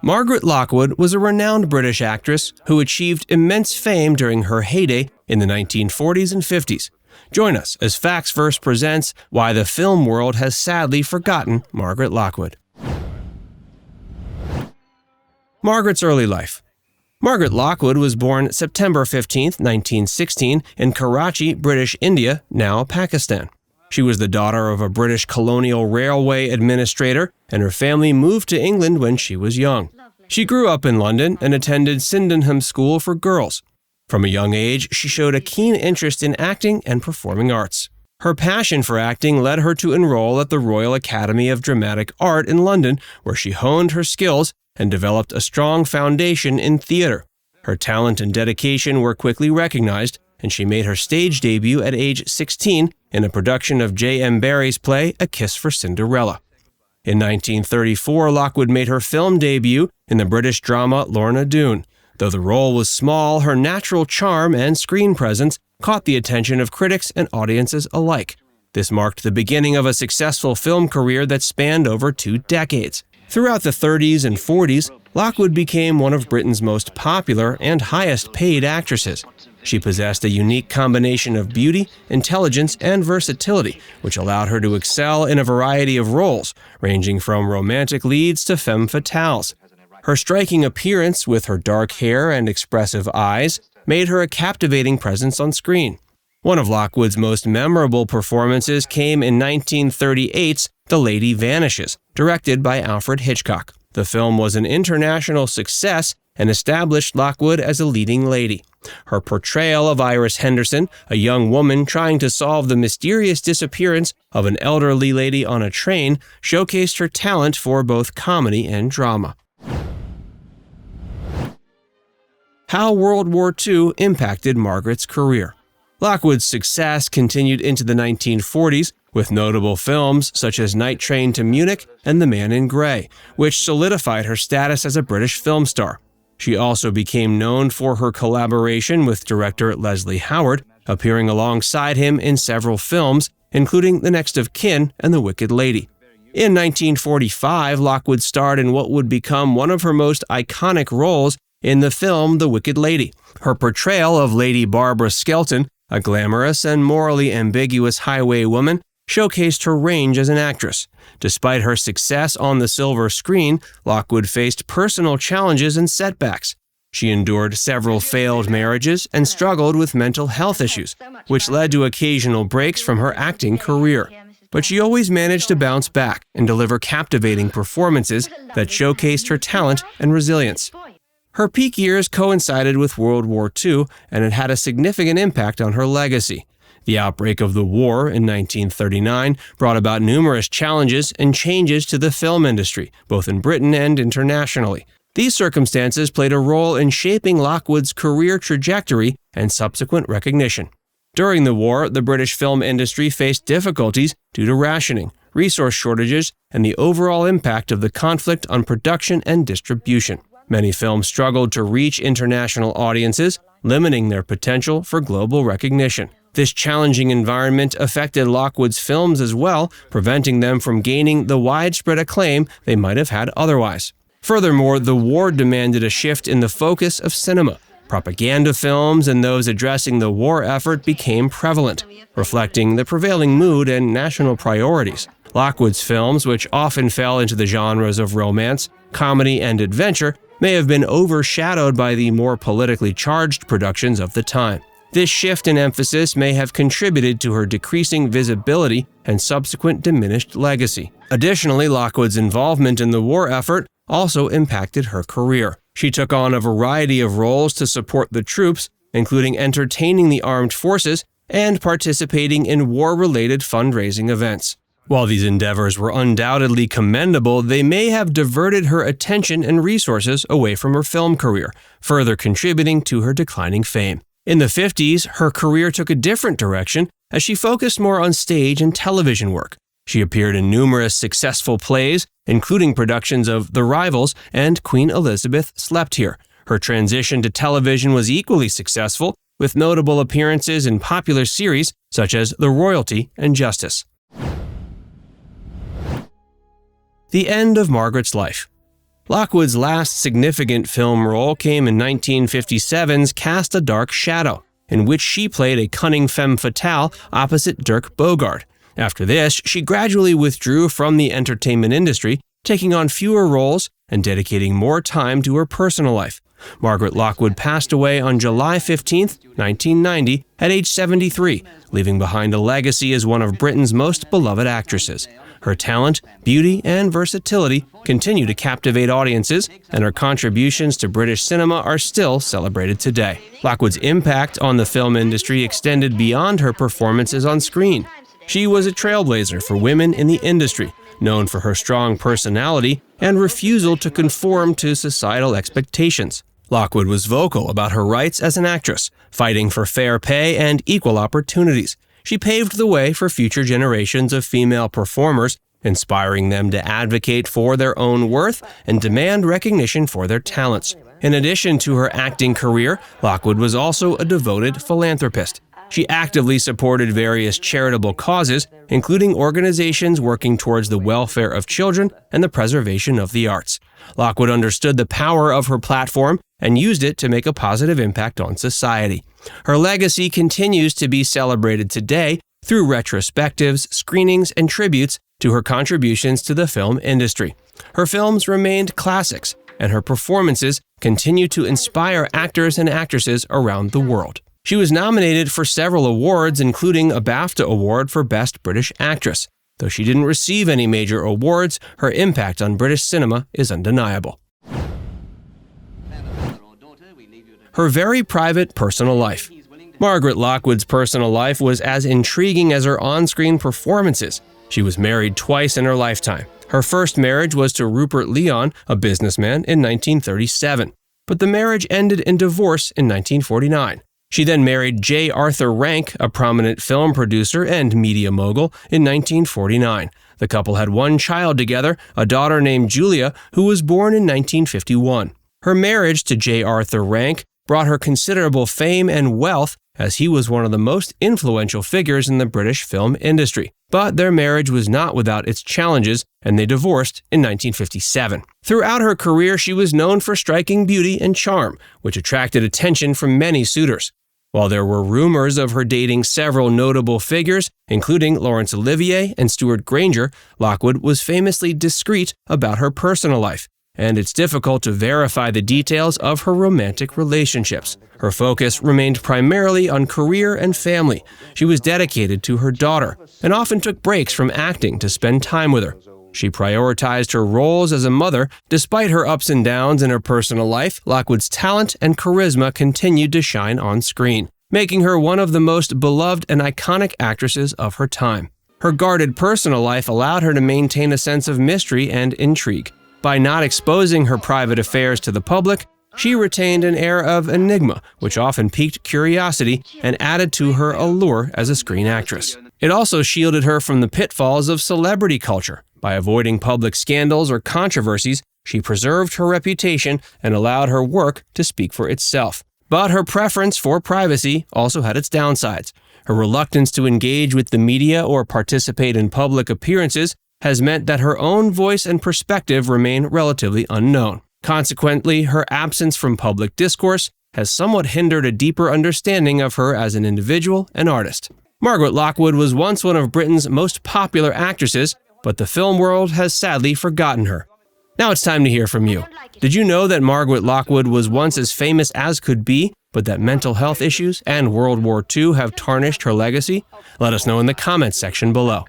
Margaret Lockwood was a renowned British actress who achieved immense fame during her heyday in the 1940s and 50s. Join us as Facts presents why the film world has sadly forgotten Margaret Lockwood. Margaret's early life. Margaret Lockwood was born September 15, 1916, in Karachi, British India, now Pakistan. She was the daughter of a British colonial railway administrator, and her family moved to England when she was young. She grew up in London and attended Sydenham School for Girls. From a young age, she showed a keen interest in acting and performing arts. Her passion for acting led her to enroll at the Royal Academy of Dramatic Art in London, where she honed her skills and developed a strong foundation in theater. Her talent and dedication were quickly recognized, and she made her stage debut at age 16 in a production of J.M. Barrie's play A Kiss for Cinderella. In 1934, Lockwood made her film debut in the British drama Lorna Doone. Though the role was small, her natural charm and screen presence caught the attention of critics and audiences alike. This marked the beginning of a successful film career that spanned over 2 decades. Throughout the 30s and 40s, Lockwood became one of Britain's most popular and highest-paid actresses. She possessed a unique combination of beauty, intelligence, and versatility, which allowed her to excel in a variety of roles, ranging from romantic leads to femme fatales. Her striking appearance, with her dark hair and expressive eyes, made her a captivating presence on screen. One of Lockwood's most memorable performances came in 1938's The Lady Vanishes, directed by Alfred Hitchcock. The film was an international success and established Lockwood as a leading lady. Her portrayal of Iris Henderson, a young woman trying to solve the mysterious disappearance of an elderly lady on a train, showcased her talent for both comedy and drama. How World War II impacted Margaret's career. Lockwood's success continued into the 1940s, with notable films such as Night Train to Munich and The Man in Grey, which solidified her status as a British film star. She also became known for her collaboration with director Leslie Howard, appearing alongside him in several films, including The Next of Kin and The Wicked Lady. In 1945, Lockwood starred in what would become one of her most iconic roles in the film The Wicked Lady. Her portrayal of Lady Barbara Skelton, a glamorous and morally ambiguous highwaywoman, showcased her range as an actress. Despite her success on the silver screen, Lockwood faced personal challenges and setbacks. She endured several failed marriages and struggled with mental health issues, which led to occasional breaks from her acting career. But she always managed to bounce back and deliver captivating performances that showcased her talent and resilience. Her peak years coincided with World War II, and it had a significant impact on her legacy. The outbreak of the war in 1939 brought about numerous challenges and changes to the film industry, both in Britain and internationally. These circumstances played a role in shaping Lockwood's career trajectory and subsequent recognition. During the war, the British film industry faced difficulties due to rationing, resource shortages, and the overall impact of the conflict on production and distribution. Many films struggled to reach international audiences, limiting their potential for global recognition. This challenging environment affected Lockwood's films as well, preventing them from gaining the widespread acclaim they might have had otherwise. Furthermore, the war demanded a shift in the focus of cinema. Propaganda films and those addressing the war effort became prevalent, reflecting the prevailing mood and national priorities. Lockwood's films, which often fell into the genres of romance, comedy, and adventure, may have been overshadowed by the more politically charged productions of the time. This shift in emphasis may have contributed to her decreasing visibility and subsequent diminished legacy. Additionally, Lockwood's involvement in the war effort also impacted her career. She took on a variety of roles to support the troops, including entertaining the armed forces and participating in war-related fundraising events. While these endeavors were undoubtedly commendable, they may have diverted her attention and resources away from her film career, further contributing to her declining fame. In the 50s, her career took a different direction as she focused more on stage and television work. She appeared in numerous successful plays, including productions of The Rivals and Queen Elizabeth Slept Here. Her transition to television was equally successful, with notable appearances in popular series such as The Royalty and Justice. The end of Margaret's life. Lockwood's last significant film role came in 1957's Cast a Dark Shadow, in which she played a cunning femme fatale opposite Dirk Bogarde. After this, she gradually withdrew from the entertainment industry, taking on fewer roles and dedicating more time to her personal life. Margaret Lockwood passed away on July 15, 1990, at age 73, leaving behind a legacy as one of Britain's most beloved actresses. Her talent, beauty, and versatility continue to captivate audiences, and her contributions to British cinema are still celebrated today. Lockwood's impact on the film industry extended beyond her performances on screen. She was a trailblazer for women in the industry, known for her strong personality and refusal to conform to societal expectations. Lockwood was vocal about her rights as an actress, fighting for fair pay and equal opportunities. She paved the way for future generations of female performers, inspiring them to advocate for their own worth and demand recognition for their talents. In addition to her acting career, Lockwood was also a devoted philanthropist. She actively supported various charitable causes, including organizations working towards the welfare of children and the preservation of the arts. Lockwood understood the power of her platform and used it to make a positive impact on society. Her legacy continues to be celebrated today through retrospectives, screenings, and tributes to her contributions to the film industry. Her films remained classics, and her performances continue to inspire actors and actresses around the world. She was nominated for several awards, including a BAFTA Award for Best British Actress. Though she didn't receive any major awards, her impact on British cinema is undeniable. Her very private personal life. Margaret Lockwood's personal life was as intriguing as her on-screen performances. She was married twice in her lifetime. Her first marriage was to Rupert Leon, a businessman, in 1937. But the marriage ended in divorce in 1949. She then married J. Arthur Rank, a prominent film producer and media mogul, in 1949. The couple had one child together, a daughter named Julia, who was born in 1951. Her marriage to J. Arthur Rank brought her considerable fame and wealth, as he was one of the most influential figures in the British film industry. But their marriage was not without its challenges, and they divorced in 1957. Throughout her career, she was known for striking beauty and charm, which attracted attention from many suitors. While there were rumors of her dating several notable figures, including Laurence Olivier and Stuart Granger, Lockwood was famously discreet about her personal life, and it's difficult to verify the details of her romantic relationships. Her focus remained primarily on career and family. She was dedicated to her daughter, and often took breaks from acting to spend time with her. She prioritized her roles as a mother. Despite her ups and downs in her personal life, Lockwood's talent and charisma continued to shine on screen, making her one of the most beloved and iconic actresses of her time. Her guarded personal life allowed her to maintain a sense of mystery and intrigue. By not exposing her private affairs to the public, she retained an air of enigma, which often piqued curiosity and added to her allure as a screen actress. It also shielded her from the pitfalls of celebrity culture. By avoiding public scandals or controversies, she preserved her reputation and allowed her work to speak for itself. But her preference for privacy also had its downsides. Her reluctance to engage with the media or participate in public appearances has meant that her own voice and perspective remain relatively unknown. Consequently, her absence from public discourse has somewhat hindered a deeper understanding of her as an individual and artist. Margaret Lockwood was once one of Britain's most popular actresses, but the film world has sadly forgotten her. Now it's time to hear from you. Did you know that Margaret Lockwood was once as famous as could be, but that mental health issues and World War II have tarnished her legacy? Let us know in the comments section below.